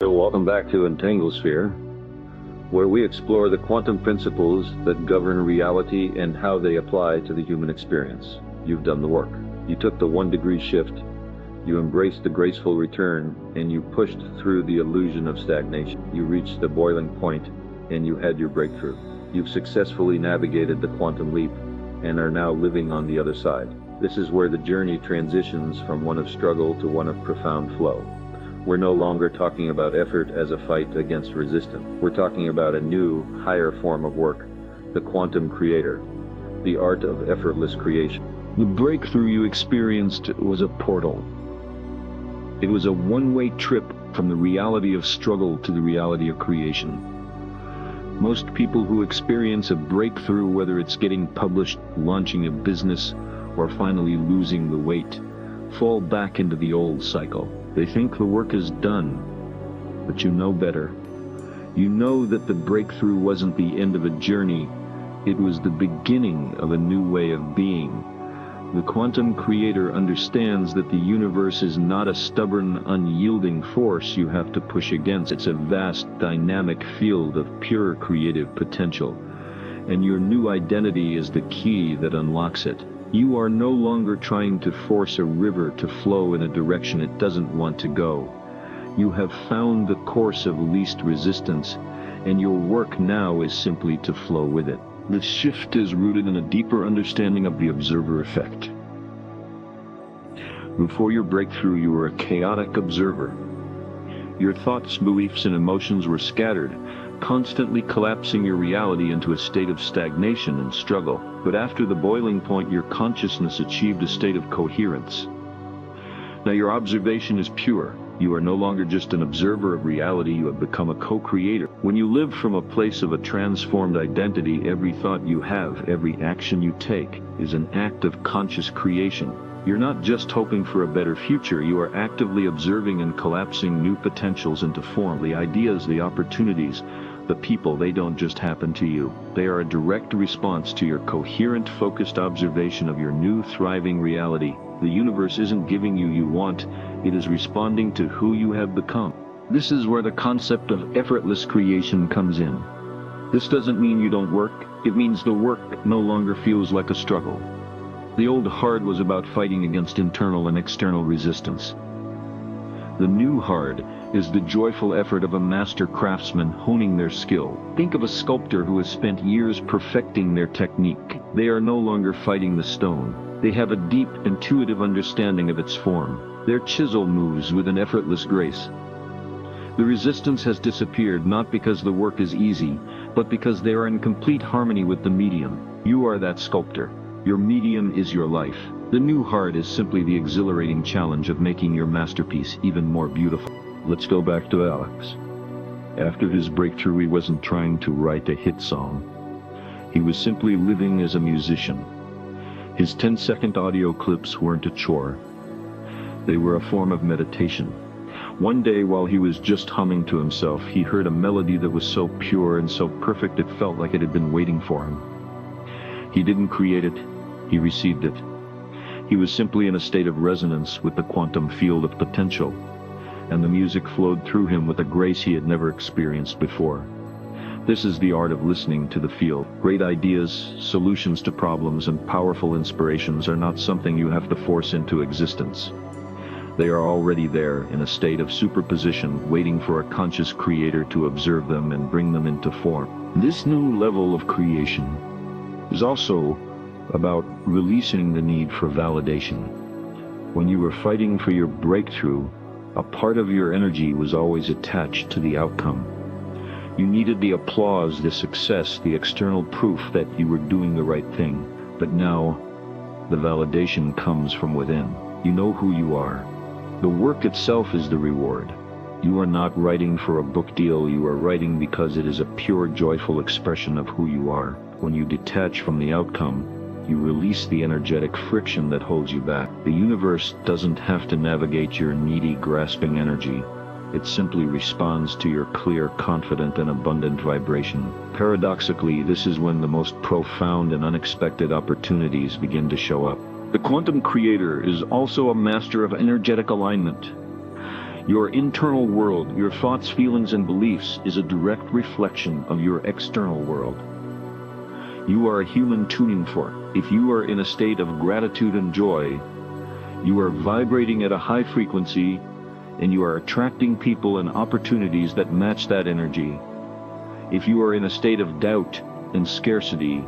So welcome back to Sphere, where we explore the quantum principles that govern reality and how they apply to the human experience. You've done the work. You took the 1-degree shift, you embraced the graceful return, and you pushed through the illusion of stagnation. You reached the boiling point, and you had your breakthrough. You've successfully navigated the quantum leap, and are now living on the other side. This is where the journey transitions from one of struggle to one of profound flow. We're no longer talking about effort as a fight against resistance. We're talking about a new, higher form of work, the quantum creator, the art of effortless creation. The breakthrough you experienced was a portal. It was a one-way trip from the reality of struggle to the reality of creation. Most people who experience a breakthrough, whether it's getting published, launching a business, or finally losing the weight, fall back into the old cycle. They think the work is done, but you know better. You know that the breakthrough wasn't the end of a journey, it was the beginning of a new way of being. The quantum creator understands that the universe is not a stubborn, unyielding force you have to push against. It's a vast, dynamic field of pure creative potential, and your new identity is the key that unlocks it. You are no longer trying to force a river to flow in a direction it doesn't want to go. You have found the course of least resistance, and your work now is simply to flow with it. The shift is rooted in a deeper understanding of the observer effect. Before your breakthrough, you were a chaotic observer. Your thoughts, beliefs, and emotions were scattered, constantly collapsing your reality into a state of stagnation and struggle. But after the boiling point, your consciousness achieved a state of coherence. Now your observation is pure. You are no longer just an observer of reality, you have become a co-creator. When you live from a place of a transformed identity, every thought you have, every action you take, is an act of conscious creation. You're not just hoping for a better future, you are actively observing and collapsing new potentials into form. The ideas, the opportunities, the people, they don't just happen to you. They are a direct response to your coherent, focused observation of your new, thriving reality. The universe isn't giving you want, it is responding to who you have become. This is where the concept of effortless creation comes in. This doesn't mean you don't work, it means the work no longer feels like a struggle. The old hard was about fighting against internal and external resistance. The new hard is the joyful effort of a master craftsman honing their skill. Think of a sculptor who has spent years perfecting their technique. They are no longer fighting the stone. They have a deep, intuitive understanding of its form. Their chisel moves with an effortless grace. The resistance has disappeared not because the work is easy, but because they are in complete harmony with the medium. You are that sculptor. Your medium is your life. The new hard is simply the exhilarating challenge of making your masterpiece even more beautiful. Let's go back to Alex. After his breakthrough, he wasn't trying to write a hit song. He was simply living as a musician. His 10-second audio clips weren't a chore. They were a form of meditation. One day, while he was just humming to himself, he heard a melody that was so pure and so perfect it felt like it had been waiting for him. He didn't create it, he received it. He was simply in a state of resonance with the quantum field of potential, and the music flowed through him with a grace he had never experienced before. This is the art of listening to the field. Great ideas, solutions to problems, and powerful inspirations are not something you have to force into existence. They are already there in a state of superposition, waiting for a conscious creator to observe them and bring them into form. This new level of creation is also about releasing the need for validation. When you were fighting for your breakthrough, a part of your energy was always attached to the outcome. You needed the applause, the success, the external proof that you were doing the right thing. But now, the validation comes from within. You know who you are. The work itself is the reward. You are not writing for a book deal, you are writing because it is a pure, joyful expression of who you are. When you detach from the outcome, you release the energetic friction that holds you back. The universe doesn't have to navigate your needy, grasping energy. It simply responds to your clear, confident, and abundant vibration. Paradoxically, this is when the most profound and unexpected opportunities begin to show up. The quantum creator is also a master of energetic alignment. Your internal world, your thoughts, feelings, and beliefs is a direct reflection of your external world. You are a human tuning fork. If you are in a state of gratitude and joy, you are vibrating at a high frequency, and you are attracting people and opportunities that match that energy. If you are in a state of doubt and scarcity,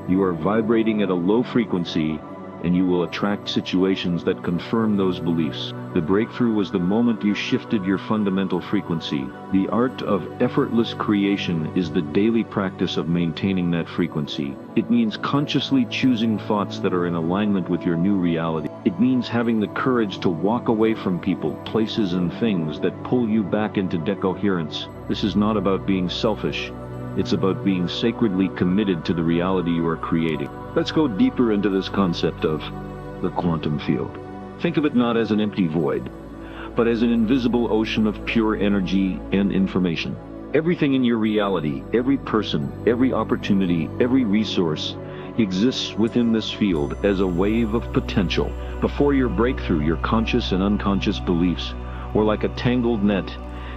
you are vibrating at a low frequency, and you will attract situations that confirm those beliefs. The breakthrough was the moment you shifted your fundamental frequency. The art of effortless creation is the daily practice of maintaining that frequency. It means consciously choosing thoughts that are in alignment with your new reality. It means having the courage to walk away from people, places, and things that pull you back into decoherence. This is not about being selfish. It's about being sacredly committed to the reality you are creating. Let's go deeper into this concept of the quantum field. Think of it not as an empty void, but as an invisible ocean of pure energy and information. Everything in your reality, every person, every opportunity, every resource exists within this field as a wave of potential. Before your breakthrough, your conscious and unconscious beliefs were like a tangled net,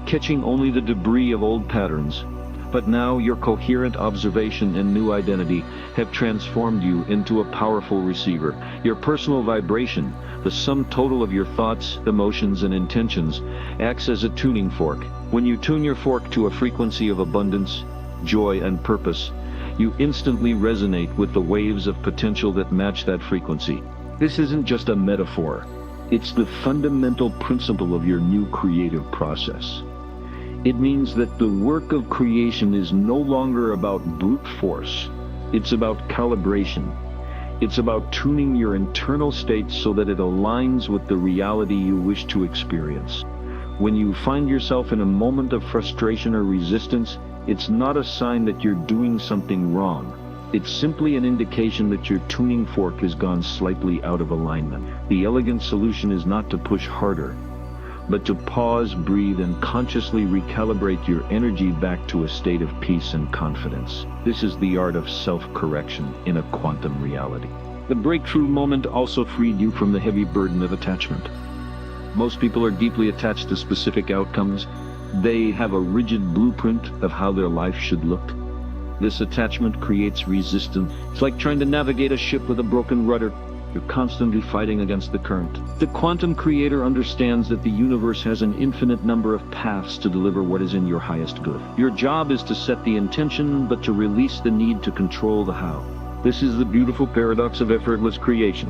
catching only the debris of old patterns. But now your coherent observation and new identity have transformed you into a powerful receiver. Your personal vibration, the sum total of your thoughts, emotions, and intentions, acts as a tuning fork. When you tune your fork to a frequency of abundance, joy, and purpose, you instantly resonate with the waves of potential that match that frequency. This isn't just a metaphor. It's the fundamental principle of your new creative process. It means that the work of creation is no longer about brute force. It's about calibration. It's about tuning your internal state so that it aligns with the reality you wish to experience. When you find yourself in a moment of frustration or resistance, it's not a sign that you're doing something wrong. It's simply an indication that your tuning fork has gone slightly out of alignment. The elegant solution is not to push harder, but to pause, breathe, and consciously recalibrate your energy back to a state of peace and confidence. This is the art of self-correction in a quantum reality. The breakthrough moment also freed you from the heavy burden of attachment. Most people are deeply attached to specific outcomes. They have a rigid blueprint of how their life should look. This attachment creates resistance. It's like trying to navigate a ship with a broken rudder. You're constantly fighting against the current. The quantum creator understands that the universe has an infinite number of paths to deliver what is in your highest good. Your job is to set the intention, but to release the need to control the how. This is the beautiful paradox of effortless creation.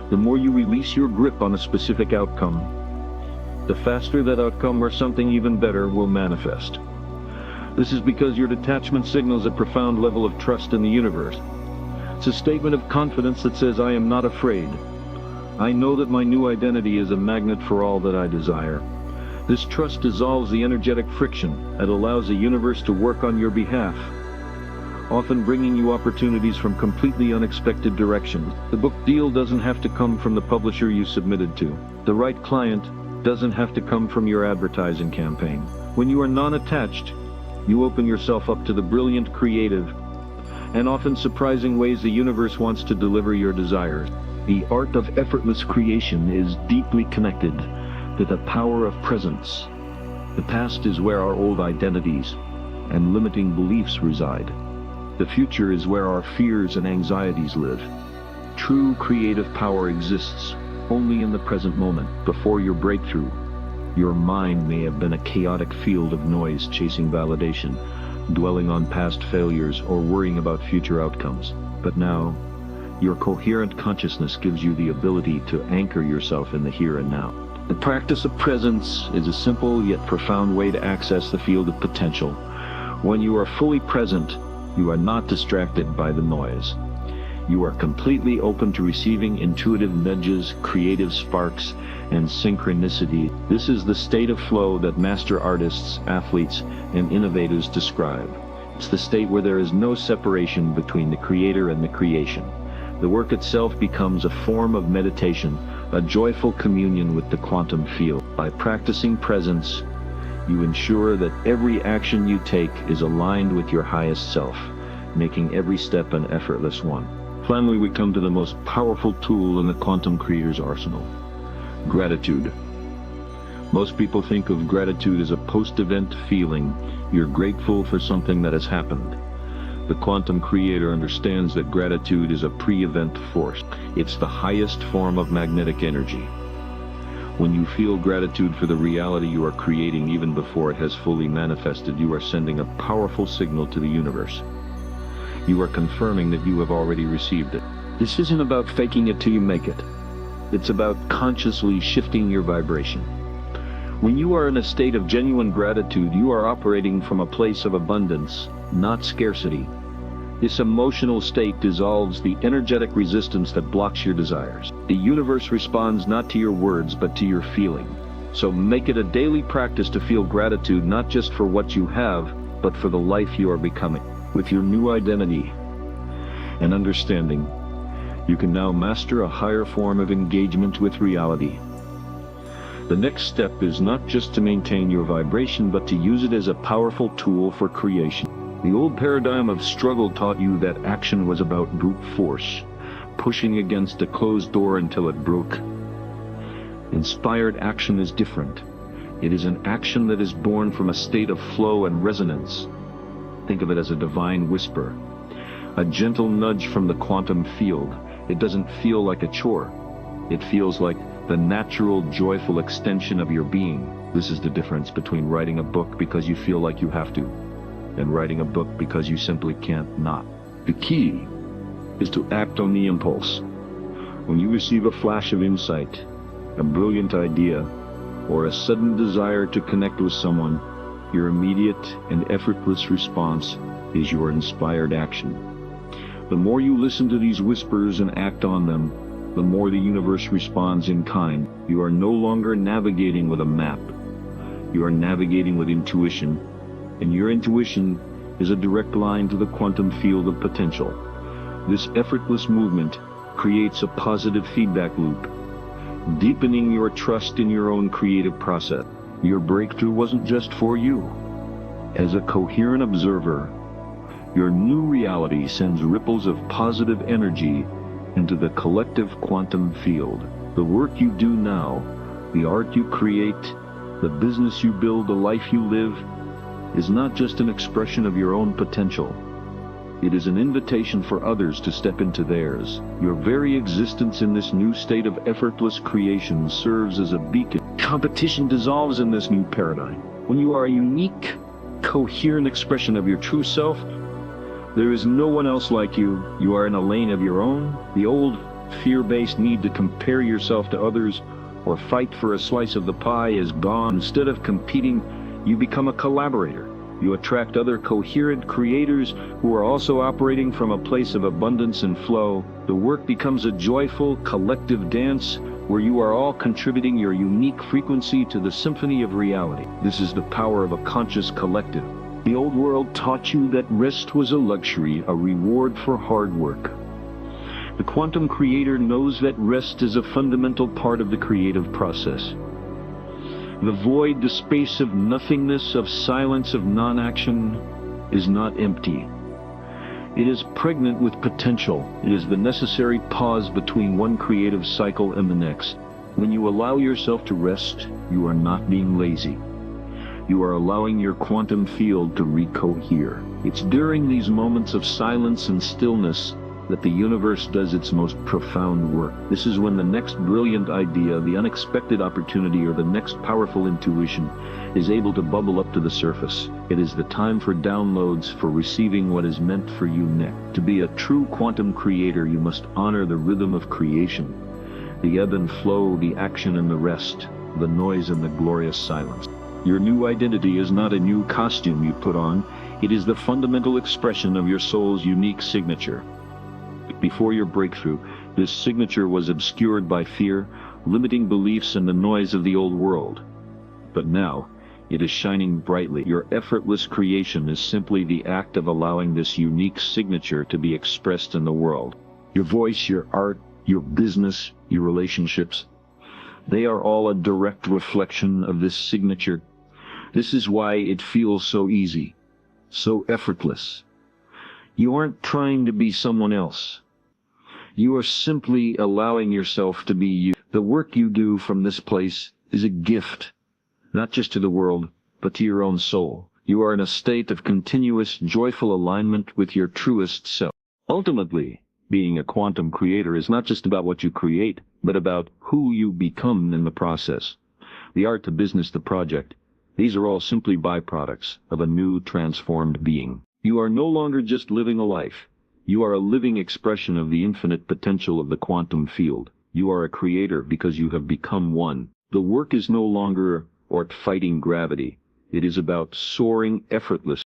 The more you release your grip on a specific outcome, the faster that outcome or something even better will manifest. This is because your detachment signals a profound level of trust in the universe. It's a statement of confidence that says, I am not afraid. I know that my new identity is a magnet for all that I desire. This trust dissolves the energetic friction and allows the universe to work on your behalf, often bringing you opportunities from completely unexpected directions. The book deal doesn't have to come from the publisher you submitted to. The right client doesn't have to come from your advertising campaign. When you are non-attached, you open yourself up to the brilliant, creative, and often surprising ways the universe wants to deliver your desires. The art of effortless creation is deeply connected to the power of presence. The past is where our old identities and limiting beliefs reside. The future is where our fears and anxieties live. True creative power exists only in the present moment. Before your breakthrough, your mind may have been a chaotic field of noise chasing validation, dwelling on past failures or worrying about future outcomes. But now, your coherent consciousness gives you the ability to anchor yourself in the here and now. The practice of presence is a simple yet profound way to access the field of potential. When you are fully present, you are not distracted by the noise. You are completely open to receiving intuitive nudges, creative sparks, and synchronicity. This is the state of flow that master artists, athletes, and innovators describe. It's the state where there is no separation between the creator and the creation. The work itself becomes a form of meditation, a joyful communion with the quantum field. By practicing presence, you ensure that every action you take is aligned with your highest self, making every step an effortless one. Finally, we come to the most powerful tool in the quantum creator's arsenal: gratitude. Most people think of gratitude as a post-event feeling. You're grateful for something that has happened. The quantum creator understands that gratitude is a pre-event force. It's the highest form of magnetic energy. When you feel gratitude for the reality you are creating even before it has fully manifested, you are sending a powerful signal to the universe. You are confirming that you have already received it. This isn't about faking it till you make it. It's about consciously shifting your vibration. When you are in a state of genuine gratitude, you are operating from a place of abundance, not scarcity. This emotional state dissolves the energetic resistance that blocks your desires. The universe responds not to your words, but to your feeling. So make it a daily practice to feel gratitude not just for what you have, but for the life you are becoming. With your new identity and understanding, you can now master a higher form of engagement with reality. The next step is not just to maintain your vibration, but to use it as a powerful tool for creation. The old paradigm of struggle taught you that action was about brute force, pushing against a closed door until it broke. Inspired action is different. It is an action that is born from a state of flow and resonance. Think of it as a divine whisper, a gentle nudge from the quantum field. It doesn't feel like a chore. It feels like the natural, joyful extension of your being. This is the difference between writing a book because you feel like you have to, and writing a book because you simply can't not. The key is to act on the impulse. When you receive a flash of insight, a brilliant idea, or a sudden desire to connect with someone, your immediate and effortless response is your inspired action. The more you listen to these whispers and act on them, the more the universe responds in kind. You are no longer navigating with a map. You are navigating with intuition, and your intuition is a direct line to the quantum field of potential. This effortless movement creates a positive feedback loop, deepening your trust in your own creative process. Your breakthrough wasn't just for you. As a coherent observer, your new reality sends ripples of positive energy into the collective quantum field. The work you do now, the art you create, the business you build, the life you live, is not just an expression of your own potential. It is an invitation for others to step into theirs. Your very existence in this new state of effortless creation serves as a beacon. Competition dissolves in this new paradigm. When you are a unique, coherent expression of your true self, there is no one else like you. You are in a lane of your own. The old fear-based need to compare yourself to others or fight for a slice of the pie is gone. Instead of competing, you become a collaborator. You attract other coherent creators who are also operating from a place of abundance and flow. The work becomes a joyful, collective dance where you are all contributing your unique frequency to the symphony of reality. This is the power of a conscious collective. The old world taught you that rest was a luxury, a reward for hard work. The quantum creator knows that rest is a fundamental part of the creative process. The void, the space of nothingness, of silence, of non-action, is not empty. It is pregnant with potential. It is the necessary pause between one creative cycle and the next. When you allow yourself to rest, you are not being lazy. You are allowing your quantum field to recohere. It's during these moments of silence and stillness that the universe does its most profound work. This is when the next brilliant idea, the unexpected opportunity, or the next powerful intuition is able to bubble up to the surface. It is the time for downloads, for receiving what is meant for you next. To be a true quantum creator, you must honor the rhythm of creation, the ebb and flow, the action and the rest, the noise and the glorious silence. Your new identity is not a new costume you put on. It is the fundamental expression of your soul's unique signature. Before your breakthrough, this signature was obscured by fear, limiting beliefs, and the noise of the old world. But now, it is shining brightly. Your effortless creation is simply the act of allowing this unique signature to be expressed in the world. Your voice, your art, your business, your relationships, they are all a direct reflection of this signature. This is why it feels so easy, so effortless. You aren't trying to be someone else. You are simply allowing yourself to be you. The work you do from this place is a gift, not just to the world, but to your own soul. You are in a state of continuous, joyful alignment with your truest self. Ultimately, being a quantum creator is not just about what you create, but about who you become in the process. The art, the business, the project, these are all simply byproducts of a new, transformed being. You are no longer just living a life. You are a living expression of the infinite potential of the quantum field. You are a creator because you have become one. The work is no longer about fighting gravity. It is about soaring effortlessly.